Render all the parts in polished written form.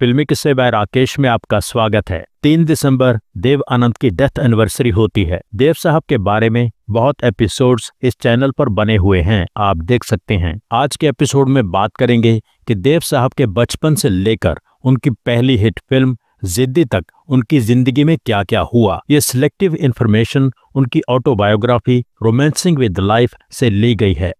फिल्मी किस्से बाय राकेश में आपका स्वागत है। 3 दिसंबर देव आनंद की डेथ एनिवर्सरी होती है। देव साहब के बारे में बहुत एपिसोड्स इस चैनल पर बने हुए हैं, आप देख सकते हैं। आज के एपिसोड में बात करेंगे कि देव साहब के बचपन से लेकर उनकी पहली हिट फिल्म जिद्दी तक उनकी जिंदगी में क्या क्या हुआ। ये सिलेक्टिव इंफॉर्मेशन उनकी ऑटोबायोग्राफी रोमांसिंग विद लाइफ से ली गई है।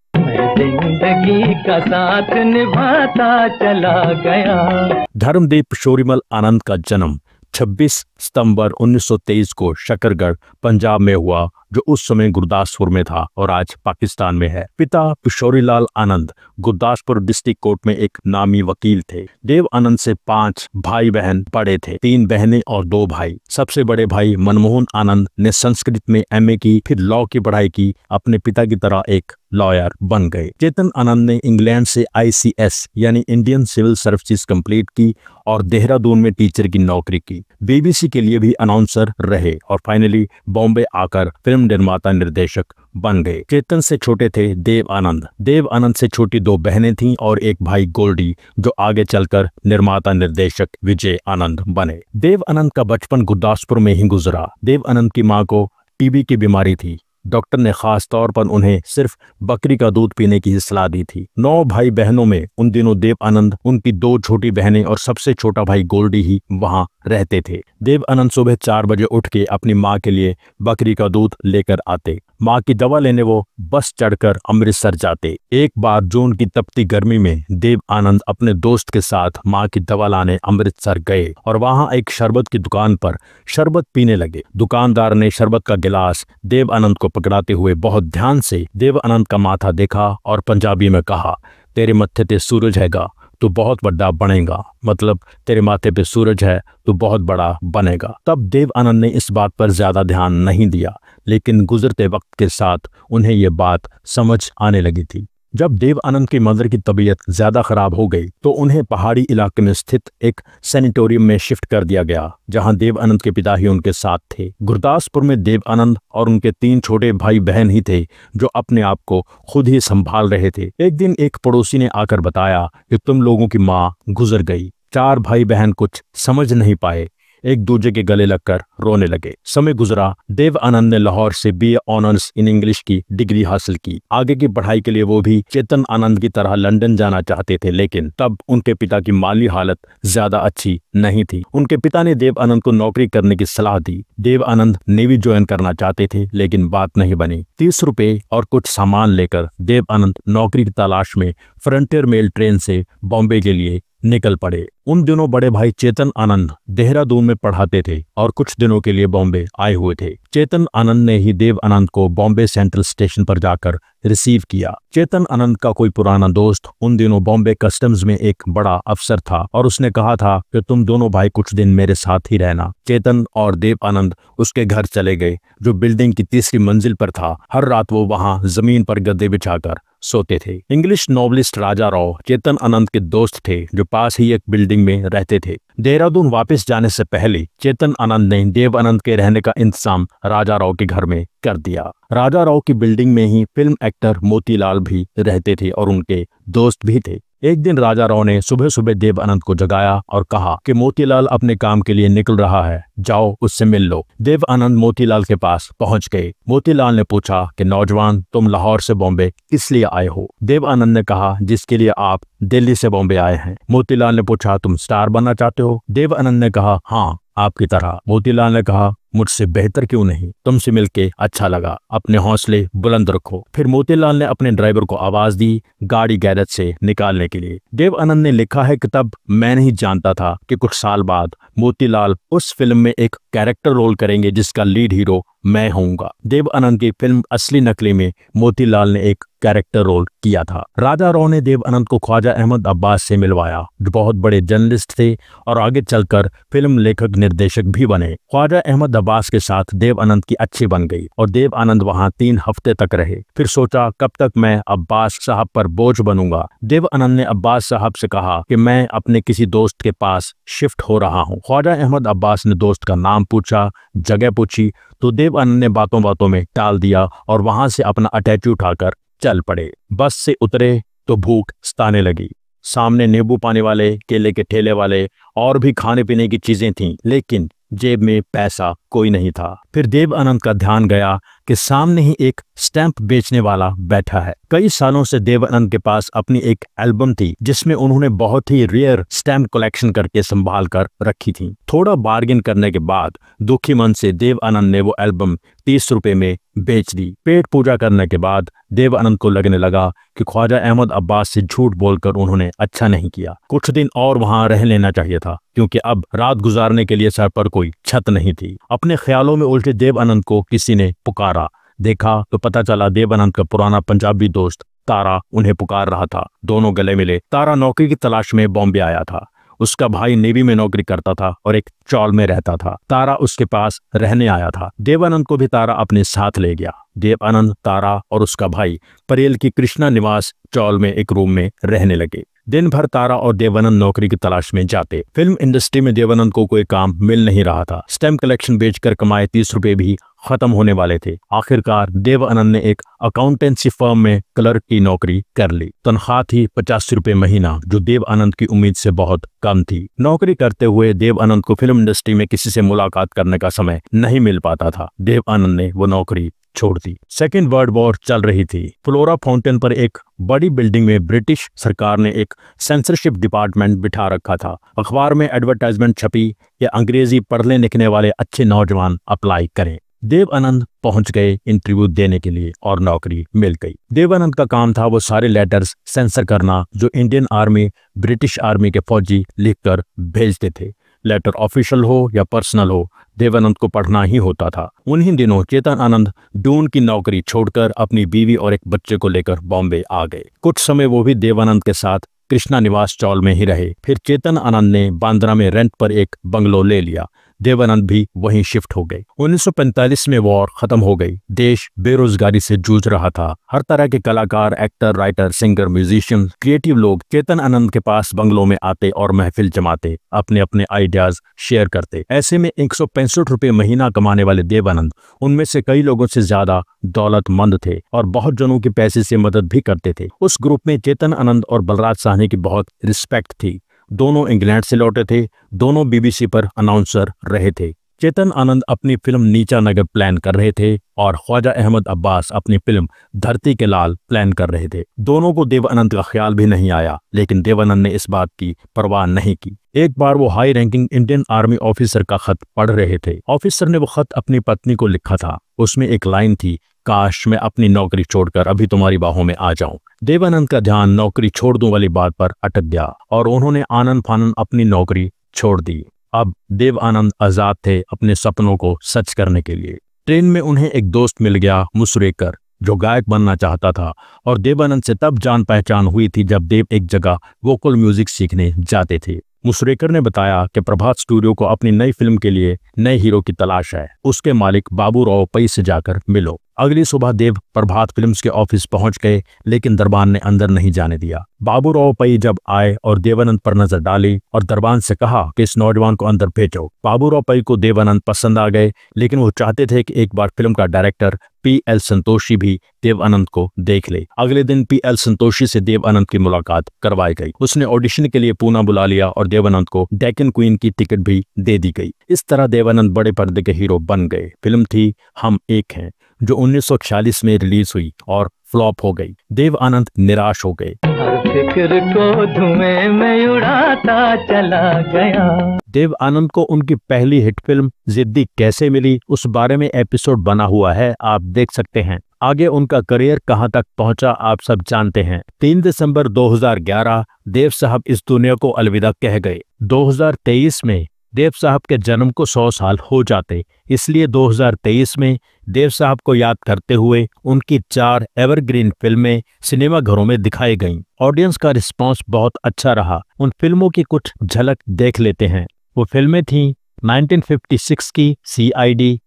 जिंदगी का साथ निभाता चला गया। धर्मदीप किशोरीमल आनंद का जन्म 26 सितंबर 1923 को शकरगढ़ पंजाब में हुआ, जो उस समय गुरदासपुर में था और आज पाकिस्तान में है। पिता किशोरीलाल आनंद गुरदासपुर डिस्ट्रिक्ट कोर्ट में एक नामी वकील थे। देव आनंद से 5 भाई बहन बड़े थे, 3 बहनें और 2 भाई। सबसे बड़े भाई मनमोहन आनंद ने संस्कृत में एमए की, फिर लॉ की पढ़ाई की। अपने पिता की तरह एक लॉयर बन गए। चेतन आनंद ने इंग्लैंड से ICS यानी इंडियन सिविल सर्विसेज कंप्लीट की और देहरादून में टीचर की नौकरी की। BBC के लिए भी अनाउंसर रहे और फाइनली बॉम्बे आकर फिल्म निर्माता निर्देशक बन गए। चेतन से छोटे थे देव आनंद। देव आनंद से छोटी 2 बहनें थीं और एक भाई गोल्डी, जो आगे चलकर निर्माता निर्देशक विजय आनंद बने। देव आनंद का बचपन गुरदासपुर में ही गुजरा। देव आनंद की मां को TB की बीमारी थी। डॉक्टर ने खास तौर पर उन्हें सिर्फ बकरी का दूध पीने की सलाह दी थी। 9 भाई बहनों में उन दिनों देव आनंद, उनकी 2 छोटी बहनें और सबसे छोटा भाई गोल्डी ही वहां रहते थे। देव आनंद सुबह 4 बजे उठ के अपनी माँ के लिए बकरी का दूध लेकर आते। माँ की दवा लेने वो बस चढ़कर अमृतसर जाते। एक बार जून की तपती गर्मी में देव आनंद अपने दोस्त के साथ माँ की दवा लाने अमृतसर गए और वहां एक शरबत की दुकान पर शरबत पीने लगे। दुकानदार ने शरबत का गिलास देव आनंद को पकड़ाते हुए बहुत ध्यान से देव आनंद का माथा देखा और पंजाबी में कहा, तेरे मत्थे ते सूरज हैगा तो बहुत बड़ा बनेगा। मतलब तेरे माथे पे सूरज है तो बहुत बड़ा बनेगा। तब देव आनंद ने इस बात पर ज्यादा ध्यान नहीं दिया, लेकिन गुजरते वक्त के साथ उन्हें ये बात समझ आने लगी थी। जब देव आनंद की मदर की तबीयत ज्यादा खराब हो गई तो उन्हें पहाड़ी इलाके में स्थित एक सैनिटोरियम में शिफ्ट कर दिया गया, जहां देव आनंद के पिता ही उनके साथ थे। गुरदासपुर में देव आनंद और उनके 3 छोटे भाई बहन ही थे जो अपने आप को खुद ही संभाल रहे थे। एक दिन एक पड़ोसी ने आकर बताया कि तुम लोगों की माँ गुजर गई। 4 भाई बहन कुछ समझ नहीं पाए, एक दूसरे के गले लगकर रोने लगे। समय गुजरा। देव आनंद ने लाहौर से BA ऑनर्स इन इंग्लिश की डिग्री हासिल की। आगे की पढ़ाई के लिए वो भी चेतन आनंद की तरह लंदन जाना चाहते थे, लेकिन तब उनके पिता की माली हालत ज्यादा अच्छी नहीं थी। उनके पिता ने देव आनंद को नौकरी करने की सलाह दी। देव आनंद नेवी ज्वाइन करना चाहते थे, लेकिन बात नहीं बनी। 30 रुपए और कुछ सामान लेकर देव आनंद नौकरी की तलाश में फ्रंटियर मेल ट्रेन से बॉम्बे के लिए निकल पड़े। उन दिनों बड़े भाई चेतन आनंद देहरादून में पढ़ाते थे और कुछ दिनों के लिए बॉम्बे आए हुए थे। चेतन आनंद ने ही देव आनंद को बॉम्बे सेंट्रल स्टेशन पर जाकर रिसीव किया। चेतन आनंद का कोई पुराना दोस्त उन दिनों बॉम्बे कस्टम्स में एक बड़ा अफसर था और उसने कहा था कि तुम दोनों भाई कुछ दिन मेरे साथ ही रहना। चेतन और देव आनंद उसके घर चले गए, जो बिल्डिंग की 3री मंजिल पर था। हर रात वो वहां जमीन पर गद्दे बिछाकर सोते थे। इंग्लिश नॉवलिस्ट राजा राव चेतन आनंद के दोस्त थे, जो पास ही एक बिल्डिंग में रहते थे। देहरादून वापस जाने से पहले चेतन आनंद ने देव आनंद के रहने का इंतजाम राजा राव के घर में कर दिया। राजा राव की बिल्डिंग में ही फिल्म एक्टर मोतीलाल भी रहते थे और उनके दोस्त भी थे। एक दिन राजा राव ने सुबह सुबह देव आनंद को जगाया और कहा कि मोतीलाल अपने काम के लिए निकल रहा है, जाओ उससे मिल लो। देव आनंद मोतीलाल के पास पहुंच गए। मोतीलाल ने पूछा कि नौजवान, तुम लाहौर से बॉम्बे किस लिए आए हो? देव आनंद ने कहा, जिसके लिए आप दिल्ली से बॉम्बे आए हैं। मोतीलाल ने पूछा, तुम स्टार बनना चाहते हो? देव आनंद ने कहा, हाँ, आपकी तरह। मोतीलाल ने कहा, मुझसे बेहतर क्यों नहीं? तुमसे मिलके अच्छा लगा, अपने हौसले बुलंद रखो। फिर मोतीलाल ने अपने ड्राइवर को आवाज दी गाड़ी गैरेज से निकालने के लिए। देव आनंद ने लिखा है कि तब मैं नहीं जानता था कि कुछ साल बाद मोतीलाल उस फिल्म में एक कैरेक्टर रोल करेंगे जिसका लीड हीरो मैं होऊंगा। देव आनंद की फिल्म असली नकली में मोतीलाल ने एक कैरेक्टर रोल किया था। राजा राव ने देव आनंद को ख्वाजा अहमद अब्बास से मिलवाया, जो बहुत बड़े जर्नलिस्ट थे और आगे चलकर फिल्म लेखक निर्देशक भी बने। ख्वाजा अहमद अब्बास के साथ देव आनंद की अच्छी बन गई और देव आनंद वहां 3 हफ्ते तक रहे। फिर सोचा, कब तक मैं अब्बास साहब पर बोझ बनूंगा। देव आनंद ने अब्बास साहब से कहा कि मैं अपने किसी दोस्त के पास शिफ्ट हो रहा हूँ। ख्वाजा अहमद अब्बास ने दोस्त का नाम पूछा, जगह पूछी, तो देव आनंद ने बातों बातों में टाल दिया और वहां से अपना अटैची उठाकर चल पड़े। बस से उतरे तो भूख सताने लगी। सामने नींबू पानी वाले, केले के ठेले वाले और भी खाने पीने की चीजें थीं, लेकिन जेब में पैसा कोई नहीं था। फिर देव आनंद का ध्यान गया कि सामने ही एक स्टैंप बेचने वाला बैठा है। कई सालों से देव आनंद के पास अपनी एक एल्बम थी जिसमें उन्होंने बहुत ही रेयर स्टैंप कलेक्शन करके संभाल कर रखी थी। थोड़ा बार्गेन करने के बाद दुखी मन से देव आनंद ने वो एल्बम 30 रुपए में बेच दी। पेट पूजा करने के बाद देव आनंद को लगने लगा कि ख्वाजा अहमद अब्बास से झूठ बोलकर उन्होंने अच्छा नहीं किया। कुछ दिन और वहां रह लेना चाहिए था, क्योंकि अब रात गुजारने के लिए सर पर कोई छत नहीं थी। अपने ख्यालों में उलझे देव आनंद को किसी ने पुकारा। देखा तो पता चला देव आनंद का पुराना पंजाबी दोस्त तारा उन्हें पुकार रहा था। दोनों गले मिले। तारा नौकरी की तलाश में बॉम्बे आया था। उसका भाई नेवी में नौकरी करता था और एक चौल में रहता था। तारा उसके पास रहने आया था। देव आनंद को भी तारा अपने साथ ले गया। देव आनंद, तारा और उसका भाई परेल की कृष्णा निवास चौल में एक रूम में रहने लगे। दिन भर तारा और देवानंद नौकरी की तलाश में जाते। फिल्म इंडस्ट्री में देवानंद को कोई काम मिल नहीं रहा था। स्टैम्प कलेक्शन बेचकर कमाए 30 रुपए भी खत्म होने वाले थे। आखिरकार देव आनंद ने एक अकाउंटेंसी फर्म में क्लर्क की नौकरी कर ली। तनख्वाह थी 85 रुपए महीना, जो देव आनंद की उम्मीद से बहुत कम थी। नौकरी करते हुए देव आनंद को फिल्म इंडस्ट्री में किसी से मुलाकात करने का समय नहीं मिल पाता था। देव आनंद ने वो नौकरी छोड़ दी। सेकेंड वर्ल्ड वॉर चल रही थी। फ्लोरा फाउंटेन पर एक बड़ी बिल्डिंग में ब्रिटिश सरकार ने एक सेंसरशिप डिपार्टमेंट बिठा रखा था। अखबार में एडवर्टाइजमेंट छपी कि अंग्रेजी पढ़ने लिखने वाले अच्छे नौजवान अप्लाई करें। देव आनंद पहुंच गए इंटरव्यू देने के लिए और नौकरी मिल गई। देव आनंद का काम था वो सारे लेटर्स सेंसर करना जो इंडियन आर्मी, ब्रिटिश आर्मी के फौजी लिखकर भेजते थे। लेटर ऑफिशियल हो या पर्सनल हो, देवानंद को पढ़ना ही होता था। उन्हीं दिनों चेतन आनंद डून की नौकरी छोड़कर अपनी बीवी और एक बच्चे को लेकर बॉम्बे आ गए। कुछ समय वो भी देवानंद के साथ कृष्णा निवास चौल में ही रहे। फिर चेतन आनंद ने बांद्रा में रेंट पर एक बंगलो ले लिया। देवानंद भी वहीं शिफ्ट हो गए। 1945 में वॉर खत्म हो गई। देश बेरोजगारी से जूझ रहा था। हर तरह के कलाकार, actor, writer, singer, musician, creative लोग चेतन आनंद के पास बंगलों में आते और महफिल जमाते, अपने अपने आइडियाज शेयर करते। ऐसे में 165 रुपए महीना कमाने वाले देवानंद उनमें से कई लोगों से ज्यादा दौलतमंद थे और बहुत जनों के पैसे से मदद भी करते थे। उस ग्रुप में चेतन आनंद और बलराज साहनी की बहुत रिस्पेक्ट थी। दोनों इंग्लैंड से लौटे थे। दोनों बीबीसी पर अनाउंसर रहे थे। चेतन आनंद अपनी फिल्म नीचा नगर प्लान कर रहे थे और ख्वाजा अहमद अब्बास अपनी फिल्म धरती के लाल प्लान कर रहे थे। दोनों को देवानंद का ख्याल भी नहीं आया, लेकिन देवानंद ने इस बात की परवाह नहीं की। एक बार वो high ranking Indian army officer का खत पढ़ रहे थे। ऑफिसर ने वो खत अपनी पत्नी को लिखा था। उसमें एक लाइन थी, काश मैं अपनी नौकरी छोड़कर अभी तुम्हारी बाहों में आ जाऊं। देवानंद का ध्यान नौकरी छोड़ दूं वाली बात पर अटक गया और उन्होंने आनंद फानन अपनी नौकरी छोड़ दी। अब देव आनंद आजाद थे अपने सपनों को सच करने के लिए। ट्रेन में उन्हें एक दोस्त मिल गया, मुसरेकर, जो गायक बनना चाहता था, और देवानंद से तब जान पहचान हुई थी जब देव एक जगह वोकल म्यूजिक सीखने जाते थे। मुसरेकर ने बताया कि प्रभात स्टूडियो को अपनी नई फिल्म के लिए नए हीरो की तलाश है। उसके मालिक बाबू राव पई से जाकर मिलो। अगली सुबह देव प्रभात फिल्म्स के ऑफिस पहुंच गए, लेकिन दरबान ने अंदर नहीं जाने दिया। बाबू राव पई जब आए और देवानंद पर नजर डाली और दरबान से कहा कि इस नौजवान को अंदर भेजो। बाबू राव पई को देवानंद पसंद आ गए, लेकिन वो चाहते थे कि एक बार फिल्म का डायरेक्टर P.L. संतोषी भी देव आनंद को देख ले। अगले दिन P.L. संतोषी से देव आनंद की मुलाकात करवाई गई। उसने ऑडिशन के लिए पूना बुला लिया और देवानंद को डेक्कन क्वीन की टिकट भी दे दी गई। इस तरह देवानंद बड़े पर्दे के हीरो बन गए। फिल्म थी हम एक हैं, जो 1946 में रिलीज हुई और फ्लॉप हो गई। देव आनंद निराश हो गए। हर फिक्र को धुएं में उड़ाता चला गया। देव आनंद को उनकी पहली हिट फिल्म जिद्दी कैसे मिली, उस बारे में एपिसोड बना हुआ है, आप देख सकते हैं। आगे उनका करियर कहां तक पहुंचा आप सब जानते हैं। 3 दिसंबर 2011 देव साहब इस दुनिया को अलविदा कह गए। 2023 में देव साहब के जन्म को 100 साल हो जाते, इसलिए 2023 में देव साहब को याद करते हुए उनकी 4 एवरग्रीन फिल्में सिनेमाघरों में दिखाई गईं। ऑडियंस का रिस्पांस बहुत अच्छा रहा। उन फिल्मों की कुछ झलक देख लेते हैं। वो फिल्में थीं 1956 की CID,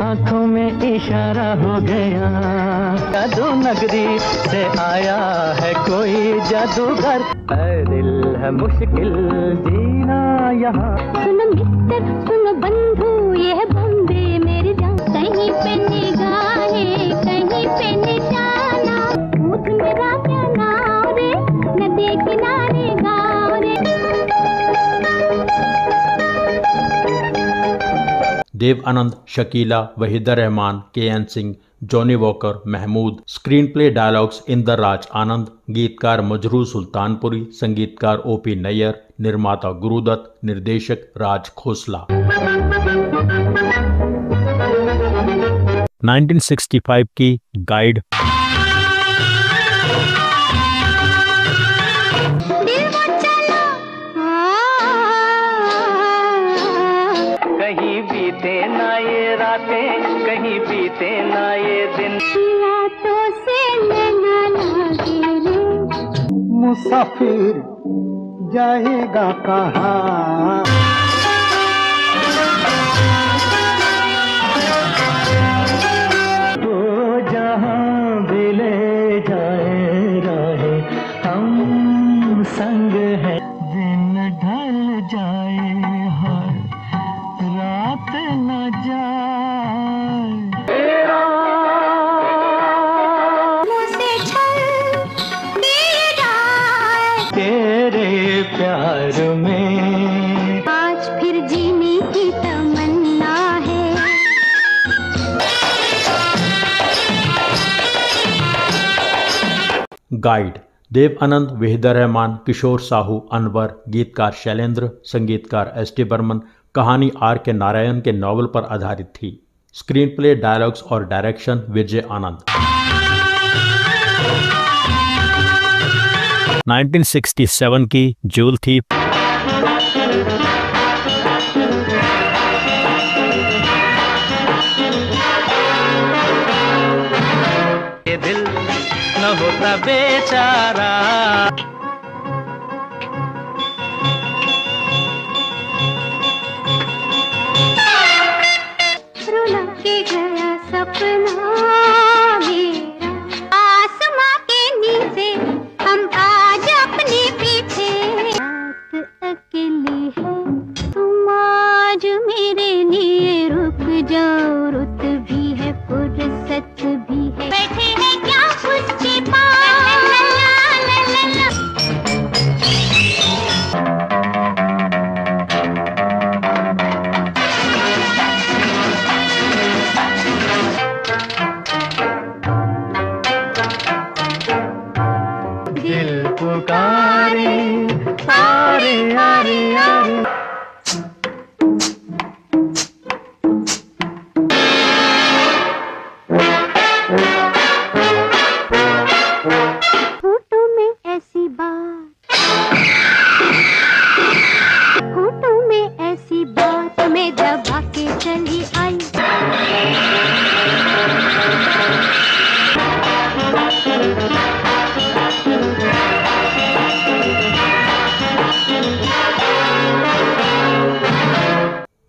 आंखों में इशारा हो गया, जादू नगरी से आया है कोई जादूगर, दिल है मुश्किल जीना यहाँ। सुनो मिस्टर, सुनो बंधु, ये है बॉम्बे मेरी जान, कहीं पे निगाहें कहीं पे निशाना, मुझ मेरा क्या नाम रे, नदी किनारे गाँव रे। Dev Anand, Shakila, Waheeda Rehman, KN. Singh, Johnny Walker, Mehmood. Screenplay dialogues Inder Raj Anand. गीतकार मजरू सुल्तानपुरी, संगीतकार ओ.पी. नैयर, निर्माता गुरुदत्त, निर्देशक राज खोसला। 1965 की गाइड। कहीं बीते ना ये रातें, कहीं बीते ना ये दिन, रातों से लेना लागे रे, मुसाफिर जाएगा कहाँ। तो जहाँ भी ले जाए राहे, हम संग है। दिन ढल जाए हर रात न जाए, मुझसे छल तेरा तेरे प्यार में आज फिर जीने की तमन्ना है। गाइड। देव आनंद, वहीदा रहमान, किशोर साहू, अनवर। गीतकार शैलेंद्र, संगीतकार एस.टी. बर्मन। कहानी R.K. नारायण के नॉवल पर आधारित थी। स्क्रीन प्ले, डायलॉग्स और डायरेक्शन विजय आनंद। 1967 की जूल थीप। ये दिल न होता बेचारा, रुला के गया सपना मेरा, आसमां के नीचे हम आज अपने पीछे। रात अकेली है, तुम आज मेरे लिए रुक जाओ, रुत भी है फुर्सत भी है, बैठे हैं क्या उसके पास। दिल पुकारे आरे आरे आरे। होठों में ऐसी बात, होठों में ऐसी बात मैं दबा के चली आई।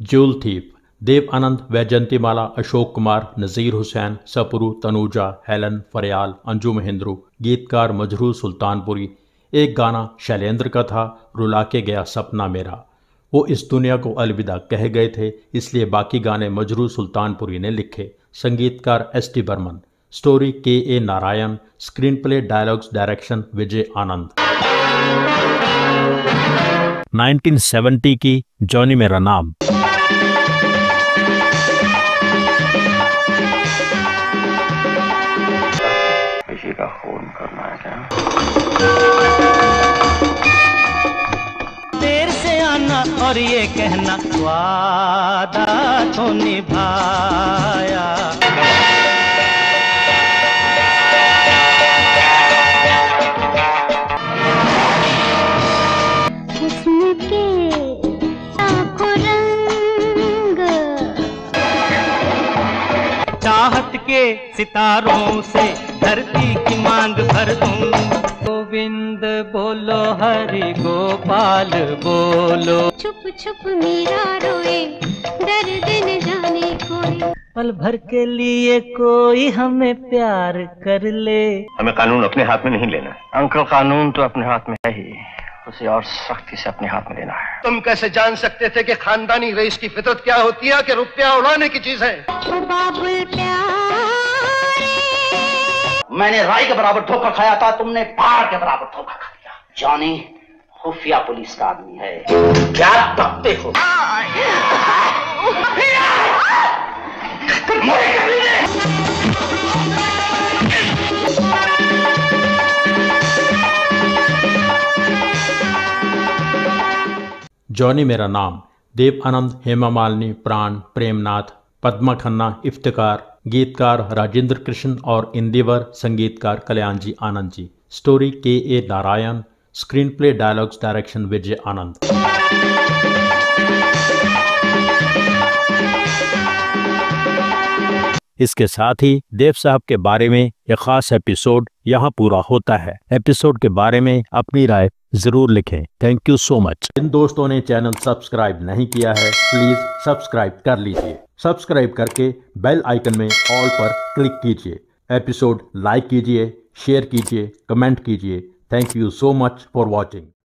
Jewel Thief. Dev Anand, Vyjayanthimala, Ashok Kumar, Nazir Hussain, Sapru, Tanuja, Helen, Faryal, Anju Mahendru. गीतकार मजरू सुल्तानपुरी। एक गाना शैलेंद्र का था, रुला के गया सपना मेरा। वो इस दुनिया को अलविदा कह गए थे, इसलिए बाकी गाने मजरू सुल्तानपुरी ने लिखे। संगीतकार ST. Burman. Story KA. Narayan. Screenplay, dialogues, direction Vijay Anand. 1970 की जॉनी मेरा नाम। किसी का खून करना है क्या? देर से आना और ये कहना वादा तो निभाया, हुस्न के आँखों रंग, चाहत के सितारों से धरती की मांग भर दूं। गोविंद बोलो, हरि गोपाल बोलो, छुप छुप मीरा रोए, दर्द न जाने कोई। पल भर के लिए कोई हमें प्यार कर ले। हमें कानून अपने हाथ में नहीं लेना। अंकल, कानून तो अपने हाथ में है ही, उसे और सख्ती से अपने हाथ में लेना है। तुम कैसे जान सकते थे कि खानदानी रईस की फितरत क्या होती है, कि रुपया उड़ाने की चीज है। ओ बाबुल प्यारे मैंने राई के बराबर धोखा खाया था, तुमने पहाड़ के बराबर धोखा खा लिया। जॉनी खुफिया पुलिस का आदमी है। क्या बकते हो? जॉनी मेरा नाम, देव आनंद, हेमा मालिनी, प्राण, प्रेमनाथ, पद्मा खन्ना, इफ्तिकार, गीतकार राजेंद्र कृष्ण और इंदिवर, संगीतकार कल्याण जी आनंद ji. Story K Narayan, screenplay dialogues direction Vijay Anand. इसके साथ ही देव साहब के बारे में यह खास एपिसोड यहाँ पूरा होता है। एपिसोड के बारे में अपनी राय जरूर लिखें। Thank you so much. जिन दोस्तों ने चैनल सब्सक्राइब नहीं किया है प्लीज सब्सक्राइब कर लीजिए। सब्सक्राइब करके बेल आइकन में ऑल पर क्लिक कीजिए। एपिसोड लाइक कीजिए, शेयर कीजिए, कमेंट कीजिए। Thank you so much for watching.